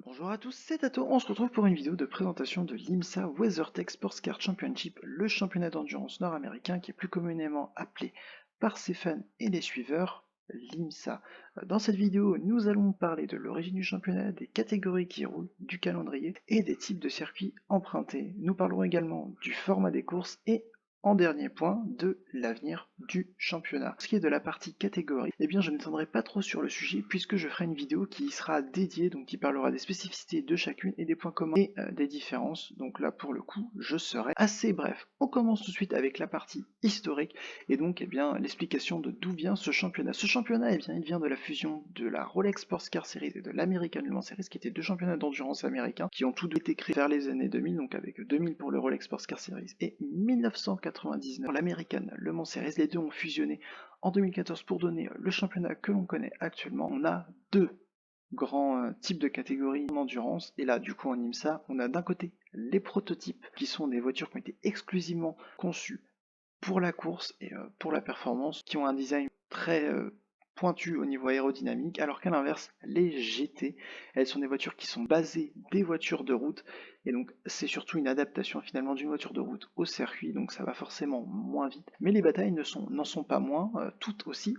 Bonjour à tous, c'est Tato, on se retrouve pour une vidéo de présentation de l'IMSA WeatherTech Sports Car Championship, le championnat d'endurance nord-américain qui est plus communément appelé par ses fans et les suiveurs l'IMSA. Dans cette vidéo, nous allons parler de l'origine du championnat, des catégories qui roulent, du calendrier et des types de circuits empruntés. Nous parlerons également du format des courses et en dernier point, de l'avenir du championnat. Pour ce qui est de la partie catégorie, eh bien je ne m'étendrai pas trop sur le sujet puisque je ferai une vidéo qui sera dédiée, donc qui parlera des spécificités de chacune et des points communs et des différences. Donc là pour le coup, je serai assez bref. On commence tout de suite avec la partie historique et donc l'explication de d'où vient ce championnat. Ce championnat, il vient de la fusion de la Rolex Sports Car Series et de l'American Le Mans Series, qui étaient deux championnats d'endurance américains qui ont tous deux été créés vers les années 2000, donc avec 2000 pour le Rolex Sports Car Series et 1999 pour l'American Le Mans Series. Les deux ont fusionné en 2014 pour donner le championnat que l'on connaît actuellement. On a deux grands types de catégories en endurance, et là du coup en IMSA, on a d'un côté les prototypes, qui sont des voitures qui ont été exclusivement conçues pour la course et pour la performance, qui ont un design très pointu au niveau aérodynamique, alors qu'à l'inverse, les GT, elles sont des voitures qui sont basées des voitures de route, et donc c'est surtout une adaptation finalement d'une voiture de route au circuit, donc ça va forcément moins vite, mais les batailles n'en sont pas moins, toutes aussi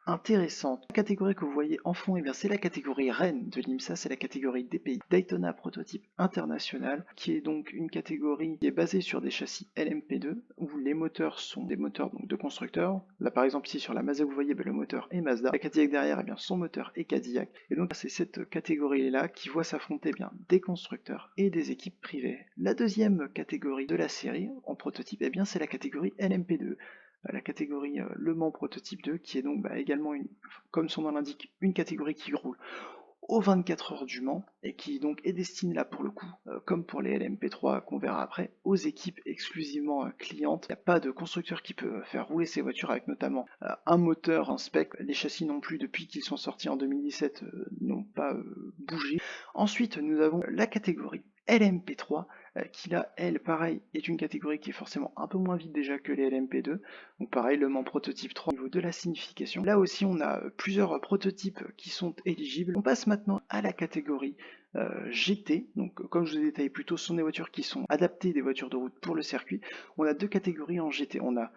intéressantes. La catégorie que vous voyez en fond, c'est la catégorie reine de l'IMSA, c'est la catégorie DPI, Daytona Prototype International, qui est donc une catégorie qui est basée sur des châssis LMP2, où les moteurs sont des moteurs donc, de constructeurs. Là par exemple ici sur la Mazda vous voyez le moteur est Mazda, la Cadillac derrière son moteur est Cadillac, et donc c'est cette catégorie là qui voit s'affronter des constructeurs et des équipes privées. La deuxième catégorie de la série en prototype, c'est la catégorie LMP2, la catégorie Le Mans Prototype 2, qui est donc également, comme son nom l'indique, une catégorie qui roule aux 24 heures du Mans, et qui donc est destinée là pour le coup, comme pour les LMP3 qu'on verra après, aux équipes exclusivement clientes. Il n'y a pas de constructeur qui peut faire rouler ces voitures avec notamment un moteur, un spec. Les châssis non plus, depuis qu'ils sont sortis en 2017, n'ont pas bougé. Ensuite, nous avons la catégorie LMP3, qui là, elle, pareil, est une catégorie qui est forcément un peu moins vite déjà que les LMP2. Donc pareil, Le Mans Prototype 3 au niveau de la signification. Là aussi, on a plusieurs prototypes qui sont éligibles. On passe maintenant à la catégorie GT. Donc comme je vous ai détaillé plus tôt, ce sont des voitures qui sont adaptées des voitures de route pour le circuit. On a deux catégories en GT. On a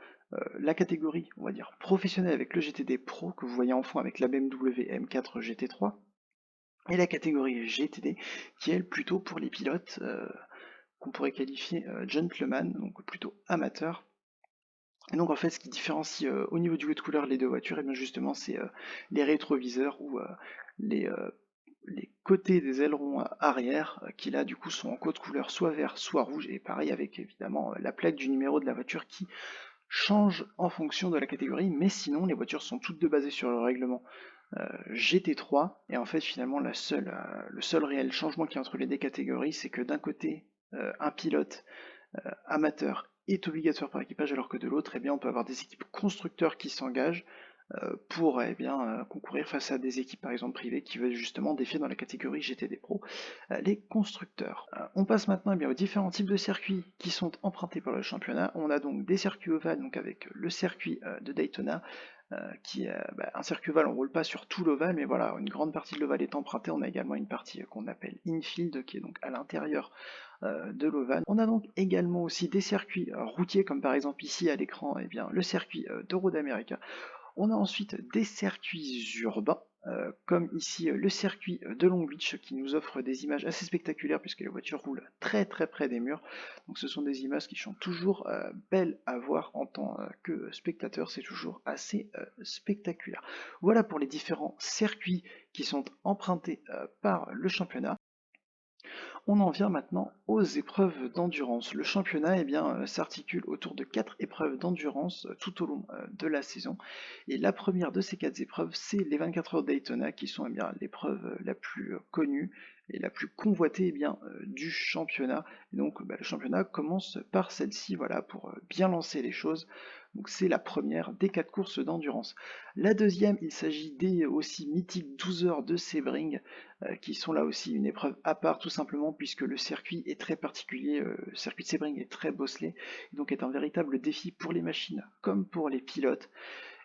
la catégorie, on va dire, professionnelle avec le GTD Pro que vous voyez en fond avec la BMW M4 GT3. Et la catégorie GTD qui est elle plutôt pour les pilotes qu'on pourrait qualifier gentleman, donc plutôt amateur. Et donc en fait ce qui différencie au niveau du haut de couleur les deux voitures, et bien justement c'est les rétroviseurs ou les côtés des ailerons arrière qui là du coup sont en code couleur soit vert soit rouge, et pareil avec évidemment la plaque du numéro de la voiture qui change en fonction de la catégorie, mais sinon les voitures sont toutes deux basées sur le règlement GT3, et en fait finalement le seul réel changement qu'il y a entre les deux catégories, c'est que d'un côté un pilote amateur est obligatoire par équipage, alors que de l'autre on peut avoir des équipes constructeurs qui s'engagent pour concourir face à des équipes par exemple privées qui veulent justement défier dans la catégorie GTD Pro les constructeurs. On passe maintenant aux différents types de circuits qui sont empruntés par le championnat. On a donc des circuits ovales, donc avec le circuit de Daytona, qui est un circuit ovale. On ne roule pas sur tout l'ovale, mais voilà, une grande partie de l'ovale est empruntée. On a également une partie qu'on appelle infield, qui est donc à l'intérieur de l'ovale. On a donc également aussi des circuits routiers, comme par exemple ici à l'écran, le circuit de Road America. On a ensuite des circuits urbains, comme ici le circuit de Long Beach, qui nous offre des images assez spectaculaires puisque les voitures roulent très très près des murs. Donc ce sont des images qui sont toujours belles à voir en tant que spectateur, c'est toujours assez spectaculaire. Voilà pour les différents circuits qui sont empruntés par le championnat. On en vient maintenant aux épreuves d'endurance. Le championnat s'articule autour de 4 épreuves d'endurance tout au long de la saison. Et la première de ces 4 épreuves, c'est les 24 heures Daytona, qui sont l'épreuve la plus connue et la plus convoitée du championnat. Et donc le championnat commence par celle-ci, voilà, pour bien lancer les choses. Donc c'est la première des 4 courses d'endurance. La deuxième, il s'agit des aussi mythiques 12 heures de Sebring, qui sont là aussi une épreuve à part, tout simplement puisque le circuit est très particulier. Le circuit de Sebring est très bosselé, donc est un véritable défi pour les machines comme pour les pilotes.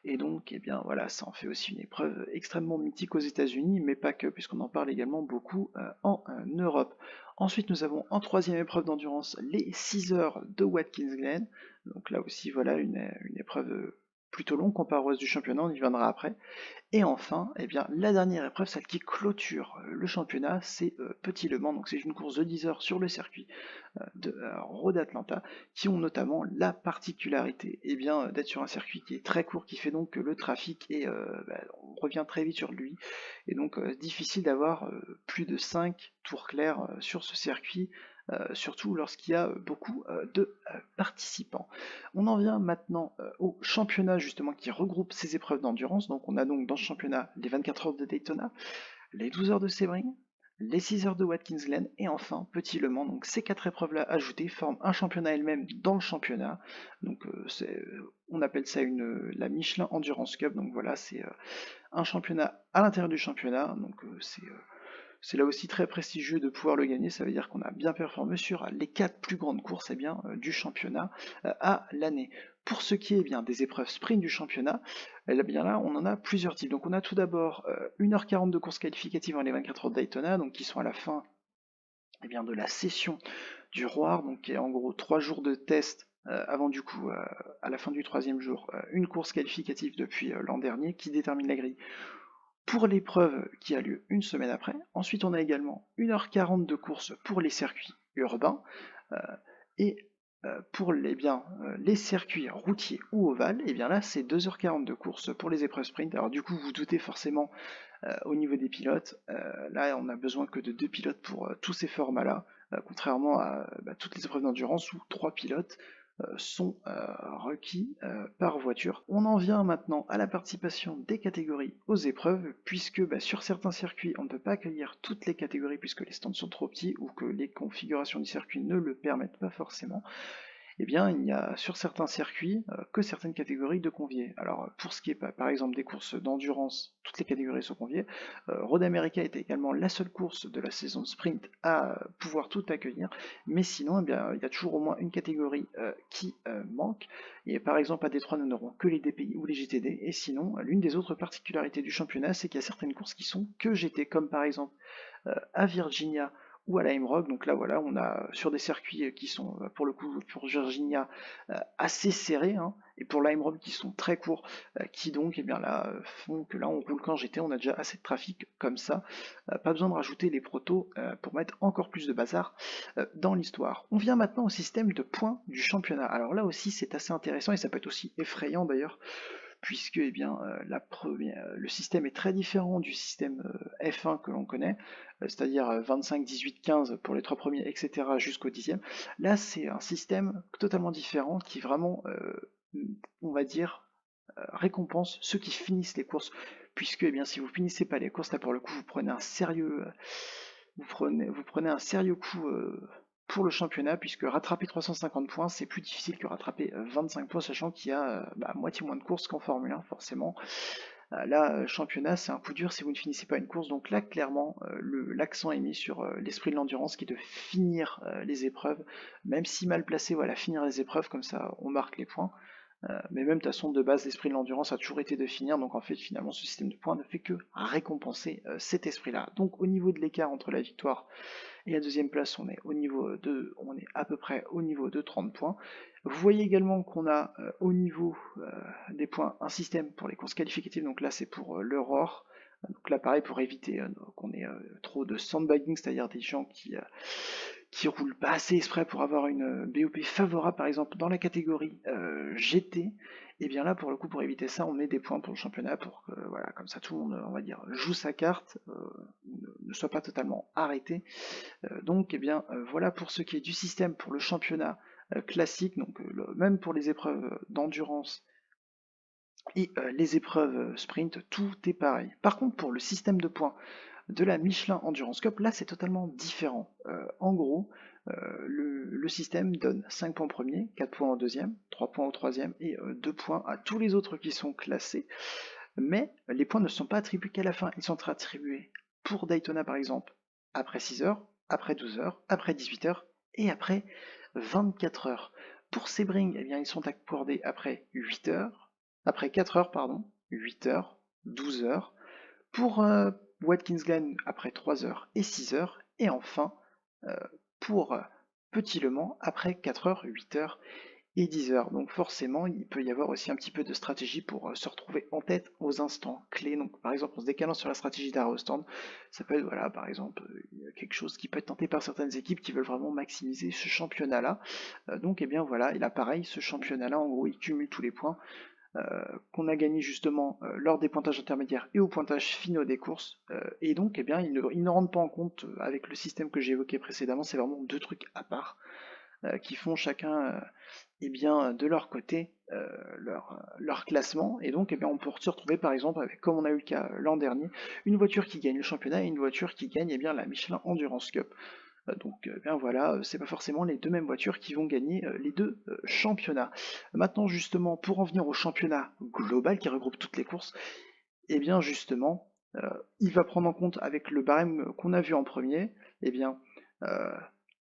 Et donc, eh bien voilà, ça en fait aussi une épreuve extrêmement mythique aux États-Unis, mais pas que, puisqu'on en parle également beaucoup en Europe. Ensuite, nous avons en troisième épreuve d'endurance les 6 heures de Watkins Glen. Donc là aussi, voilà une épreuve plutôt longue comparée au reste du championnat, on y viendra après. Et enfin, eh bien, la dernière épreuve, celle qui clôture le championnat, c'est Petit Le Mans. Donc c'est une course de 10 heures sur le circuit de Road Atlanta, qui ont notamment la particularité eh bien, d'être sur un circuit qui est très court, qui fait donc que le trafic est, on revient très vite sur lui, et donc difficile d'avoir plus de 5 tours clairs sur ce circuit, surtout lorsqu'il y a beaucoup de participants. On en vient maintenant au championnat justement qui regroupe ces épreuves d'endurance. Donc on a donc dans ce championnat les 24 heures de Daytona, les 12 heures de Sebring, les 6 heures de Watkins Glen et enfin Petit Le Mans. Donc ces quatre épreuves-là ajoutées forment un championnat elles-mêmes dans le championnat. Donc on appelle ça la Michelin Endurance Cup. Donc voilà, c'est un championnat à l'intérieur du championnat. Donc c'est là aussi très prestigieux de pouvoir le gagner, ça veut dire qu'on a bien performé sur les 4 plus grandes courses du championnat à l'année. Pour ce qui est bien des épreuves sprint du championnat, bien là on en a plusieurs types. Donc on a tout d'abord 1h40 de courses qualificatives dans les 24 heures de Daytona, donc qui sont à la fin bien, de la session du Roar, donc qui est en gros 3 jours de test avant du coup, à la fin du troisième jour, une course qualificative depuis l'an dernier qui détermine la grille pour l'épreuve qui a lieu une semaine après. Ensuite, on a également 1h40 de course pour les circuits urbains euh, et pour les circuits routiers ou ovales, et bien là c'est 2h40 de course pour les épreuves sprint. Alors du coup, vous doutez forcément au niveau des pilotes, là on a besoin que de 2 pilotes pour tous ces formats-là, contrairement à toutes les épreuves d'endurance où 3 pilotes sont requis par voiture. On en vient maintenant à la participation des catégories aux épreuves, puisque sur certains circuits on ne peut pas accueillir toutes les catégories puisque les stands sont trop petits ou que les configurations du circuit ne le permettent pas forcément. Eh bien, il n'y a sur certains circuits que certaines catégories de conviés. Alors, pour ce qui est par exemple des courses d'endurance, toutes les catégories sont conviées. Road America était également la seule course de la saison de sprint à pouvoir tout accueillir, mais sinon, eh bien, il y a toujours au moins une catégorie qui manque. Et par exemple, à Détroit, nous n'aurons que les DPI ou les GTD, et sinon, l'une des autres particularités du championnat, c'est qu'il y a certaines courses qui sont que GT, comme par exemple à Virginia ou à Lime Rock. Donc là voilà, on a sur des circuits qui sont pour le coup pour Virginia assez serrés, hein, et pour Lime Rock qui sont très courts, qui donc là font que là on roule qu'en GT, on a déjà assez de trafic comme ça, pas besoin de rajouter les protos pour mettre encore plus de bazar dans l'histoire. On vient maintenant au système de points du championnat. Alors là aussi c'est assez intéressant et ça peut être aussi effrayant d'ailleurs, puisque le système est très différent du système F1 que l'on connaît, c'est-à-dire 25, 18, 15 pour les 3 premiers, etc. jusqu'au 10e. Là, c'est un système totalement différent qui vraiment, on va dire, récompense ceux qui finissent les courses, puisque si vous finissez pas les courses, là pour le coup, vous prenez un sérieux, vous prenez un sérieux coup pour le championnat, puisque rattraper 350 points, c'est plus difficile que rattraper 25 points, sachant qu'il y a moitié moins de courses qu'en Formule 1, forcément. Là, championnat, c'est un coup dur si vous ne finissez pas une course, donc là, clairement, l'accent est mis sur l'esprit de l'endurance, qui est de finir les épreuves, même si mal placé, voilà, finir les épreuves, comme ça, on marque les points. Mais même de toute façon, de base, l'esprit de l'endurance a toujours été de finir, donc en fait, finalement, ce système de points ne fait que récompenser cet esprit-là. Donc au niveau de l'écart entre la victoire et la deuxième place, on est à peu près au niveau de 30 points. Vous voyez également qu'on a au niveau des points un système pour les courses qualificatives, donc là c'est pour l'Aurore. Donc là pareil pour éviter qu'on ait trop de sandbagging, c'est-à-dire des gens qui roulent pas assez exprès pour avoir une BOP favorable par exemple dans la catégorie GT. Et bien là pour le coup pour éviter ça on met des points pour le championnat pour que voilà, comme ça tout le monde on va dire joue sa carte, ne soit pas totalement arrêté. Donc voilà pour ce qui est du système pour le championnat classique, donc même pour les épreuves d'endurance et les épreuves sprint, tout est pareil. Par contre pour le système de points de la Michelin Endurance Cup, là c'est totalement différent. En gros, le système donne 5 points au premier, 4 points au deuxième, 3 points au troisième et 2 points à tous les autres qui sont classés. Mais les points ne sont pas attribués qu'à la fin, ils sont attribués pour Daytona par exemple après 6 heures, après 12 heures, après 18 heures et après 24 heures. Pour Sebring, ils sont accordés après 8 heures, après 4 heures, pardon, 8 heures, 12 heures, pour Watkins Glen après 3 heures et 6 heures, et enfin euh, pour Petit Le Mans après 4 heures, 8 heures et 10 heures. Donc forcément, il peut y avoir aussi un petit peu de stratégie pour se retrouver en tête aux instants clés. Donc par exemple, en se décalant sur la stratégie d'arrêt au stand, ça peut être voilà, par exemple quelque chose qui peut être tenté par certaines équipes qui veulent vraiment maximiser ce championnat-là. Donc et bien voilà, et là pareil, ce championnat-là, en gros, il cumule tous les points qu'on a gagné justement lors des pointages intermédiaires et au pointage finaux des courses. Et donc, eh bien, ils ne rendent pas en compte avec le système que j'ai évoqué précédemment. C'est vraiment deux trucs à part qui font chacun eh bien, de leur côté leur classement. Et donc, eh bien, on peut se retrouver par exemple avec, comme on a eu le cas l'an dernier, une voiture qui gagne le championnat et une voiture qui gagne eh bien, la Michelin Endurance Cup. Donc bien voilà, c'est pas forcément les deux mêmes voitures qui vont gagner les deux championnats. Maintenant justement, pour en venir au championnat global qui regroupe toutes les courses, et bien justement, il va prendre en compte avec le barème qu'on a vu en premier, et bien euh,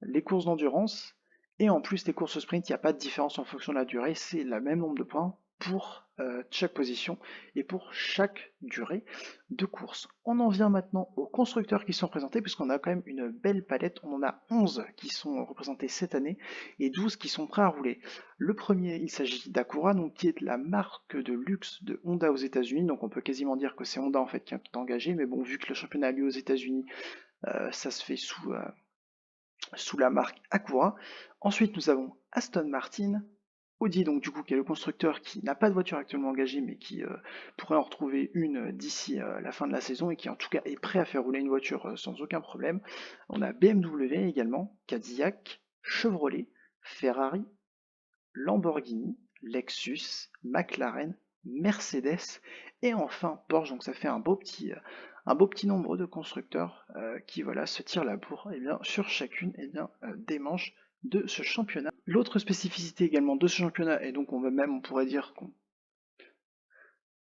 les courses d'endurance, et en plus les courses sprint, il n'y a pas de différence en fonction de la durée, c'est le même nombre de points pour chaque position et pour chaque durée de course. On en vient maintenant aux constructeurs qui sont présentés, puisqu'on a quand même une belle palette, on en a 11 qui sont représentés cette année et 12 qui sont prêts à rouler. Le premier, il s'agit d'Acura, donc qui est la marque de luxe de Honda aux États-Unis, donc on peut quasiment dire que c'est Honda en fait qui est engagé, mais bon, vu que le championnat a lieu aux États-Unis, ça se fait sous la marque Acura. Ensuite, nous avons Aston Martin, Audi, donc du coup, qui est le constructeur qui n'a pas de voiture actuellement engagée, mais qui pourrait en retrouver une d'ici la fin de la saison et qui en tout cas est prêt à faire rouler une voiture sans aucun problème. On a BMW également, Cadillac, Chevrolet, Ferrari, Lamborghini, Lexus, McLaren, Mercedes et enfin Porsche. Donc ça fait un beau petit nombre de constructeurs qui voilà, se tirent la bourre eh bien, sur chacune des manches de ce championnat. L'autre spécificité également de ce championnat, et donc on pourrait dire qu'on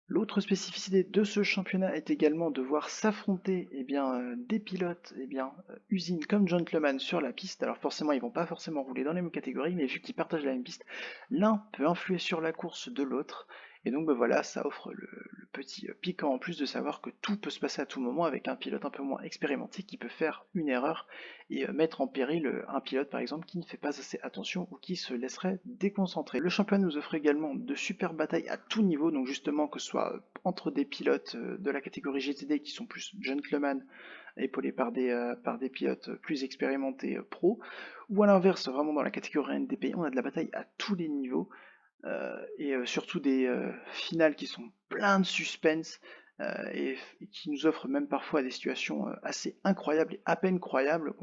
L'autre spécificité de ce championnat est également de voir s'affronter des pilotes usines comme gentlemen sur la piste. Alors forcément, ils vont pas forcément rouler dans les mêmes catégories, mais vu qu'ils partagent la même piste, l'un peut influer sur la course de l'autre. Et donc voilà, ça offre le petit piquant en plus de savoir que tout peut se passer à tout moment avec un pilote un peu moins expérimenté qui peut faire une erreur et mettre en péril un pilote par exemple qui ne fait pas assez attention ou qui se laisserait déconcentrer. Le championnat nous offre également de super batailles à tout niveau, donc justement que ce soit entre des pilotes de la catégorie GTD qui sont plus gentlemen, épaulés par des pilotes plus expérimentés pro, ou à l'inverse, vraiment dans la catégorie NDP, on a de la bataille à tous les niveaux, surtout des finales qui sont plein de suspense et qui nous offrent même parfois des situations assez incroyables et à peine croyables,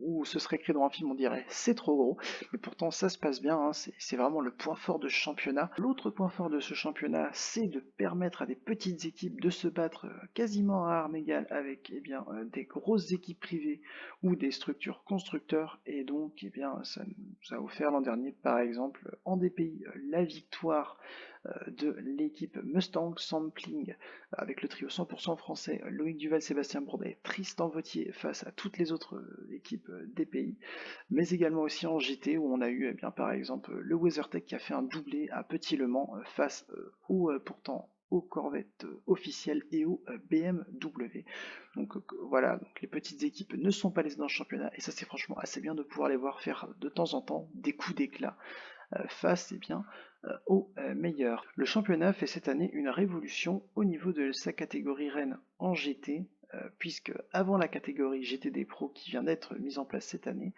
où ce serait écrit dans un film, on dirait c'est trop gros, mais pourtant ça se passe bien, hein, c'est vraiment le point fort de ce championnat. L'autre point fort de ce championnat, c'est de permettre à des petites équipes de se battre quasiment à armes égales avec des grosses équipes privées ou des structures constructeurs, et donc ça nous a offert l'an dernier par exemple en DPI la victoire de l'équipe Mustang Sampling avec le trio 100% français Loïc Duval, Sébastien Bourdet, Tristan Vautier face à toutes les autres équipes DPI, mais également aussi en GT où on a eu par exemple le WeatherTech qui a fait un doublé à Petit Le Mans face pourtant aux Corvettes officielles et aux BMW. Donc voilà, donc les petites équipes ne sont pas laissées dans le championnat et ça c'est franchement assez bien de pouvoir les voir faire de temps en temps des coups d'éclat face aux meilleurs. Le championnat fait cette année une révolution au niveau de sa catégorie reine en GT, puisque avant la catégorie GTD Pro qui vient d'être mise en place cette année,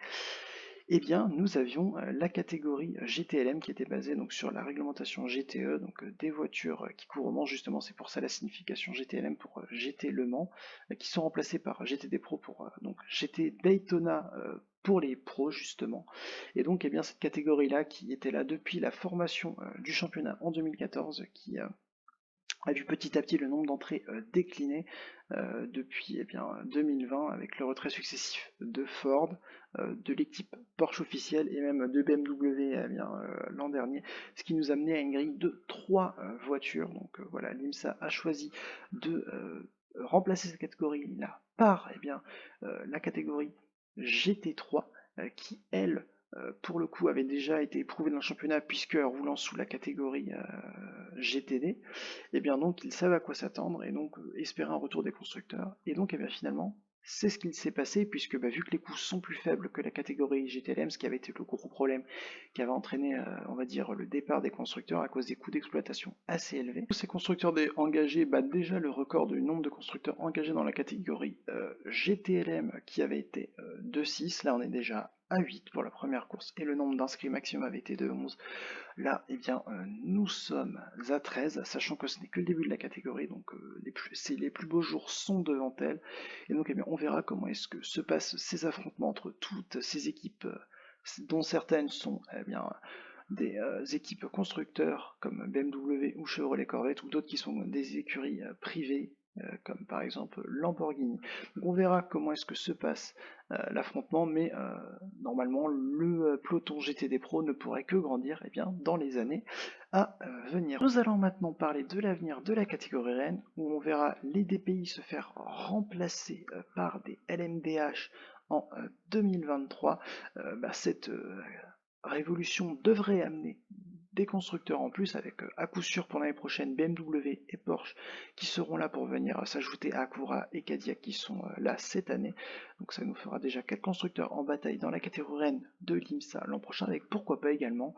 nous avions la catégorie GTLM qui était basée donc sur la réglementation GTE, donc des voitures qui courent au Mans, justement c'est pour ça la signification GTLM pour GT Le Mans, qui sont remplacées par GTD Pro pour donc GT Daytona pour les pros justement. Et donc cette catégorie-là qui était là depuis la formation du championnat en 2014, qui a vu petit à petit le nombre d'entrées décliner depuis 2020 avec le retrait successif de Ford, de l'équipe Porsche officielle et même de BMW l'an dernier, ce qui nous a amené à une grille de 3 voitures. Donc voilà, l'IMSA a choisi de remplacer cette catégorie-là par la catégorie GT3 qui, elle, pour le coup avait déjà été éprouvé dans le championnat puisque roulant sous la catégorie GTD, et bien donc ils savent à quoi s'attendre et donc espérer un retour des constructeurs. Et donc et bien finalement c'est ce qu'il s'est passé puisque vu que les coûts sont plus faibles que la catégorie GTLM, ce qui avait été le gros problème qui avait entraîné on va dire le départ des constructeurs à cause des coûts d'exploitation assez élevés. Ces constructeurs engagés battent déjà le record du nombre de constructeurs engagés dans la catégorie GTLM qui avait été de 6, là on est déjà à 8 pour la première course et le nombre d'inscrits maximum avait été de 11. Là, eh bien, nous sommes à 13, sachant que ce n'est que le début de la catégorie, donc les plus beaux jours sont devant elle. Et donc, eh bien, on verra comment est-ce que se passent ces affrontements entre toutes ces équipes, dont certaines sont eh bien, des équipes constructeurs comme BMW ou Chevrolet Corvette, ou d'autres qui sont des écuries privées, comme par exemple Lamborghini. Donc on verra comment est-ce que se passe l'affrontement, mais normalement le peloton GTD Pro ne pourrait que grandir eh bien, dans les années à venir. Nous allons maintenant parler de l'avenir de la catégorie Rennes, où on verra les DPI se faire remplacer par des LMDH en 2023. Cette révolution devrait amener des constructeurs en plus, avec à coup sûr pour l'année prochaine BMW et Porsche qui seront là pour venir s'ajouter à Acura et Cadillac qui sont là cette année. Donc ça nous fera déjà 4 constructeurs en bataille dans la catégorie Rennes de l'IMSA l'an prochain, avec pourquoi pas également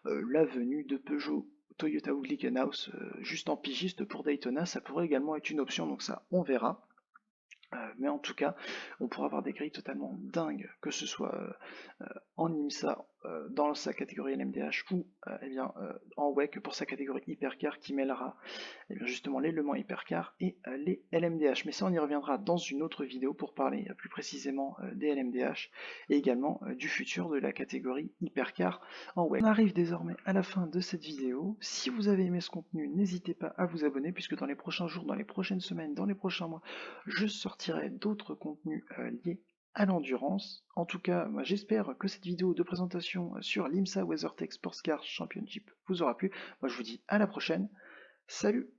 la venue de Peugeot, Toyota ou Glickenhaus juste en pigiste pour Daytona. Ça pourrait également être une option, donc ça on verra. Mais en tout cas, on pourra avoir des grilles totalement dingues, que ce soit en IMSA, dans sa catégorie LMDH, ou en WEC pour sa catégorie Hypercar qui mêlera justement les Le Mans Hypercar et les LMDH. Mais ça, on y reviendra dans une autre vidéo pour parler plus précisément des LMDH et également du futur de la catégorie Hypercar en WEC. On arrive désormais à la fin de cette vidéo. Si vous avez aimé ce contenu, n'hésitez pas à vous abonner, puisque dans les prochains jours, dans les prochaines semaines, dans les prochains mois, je sortirai d'autres contenus liés à l'endurance. En tout cas, moi j'espère que cette vidéo de présentation sur l'IMSA WeatherTech Sports Car Championship vous aura plu. Moi je vous dis à la prochaine. Salut!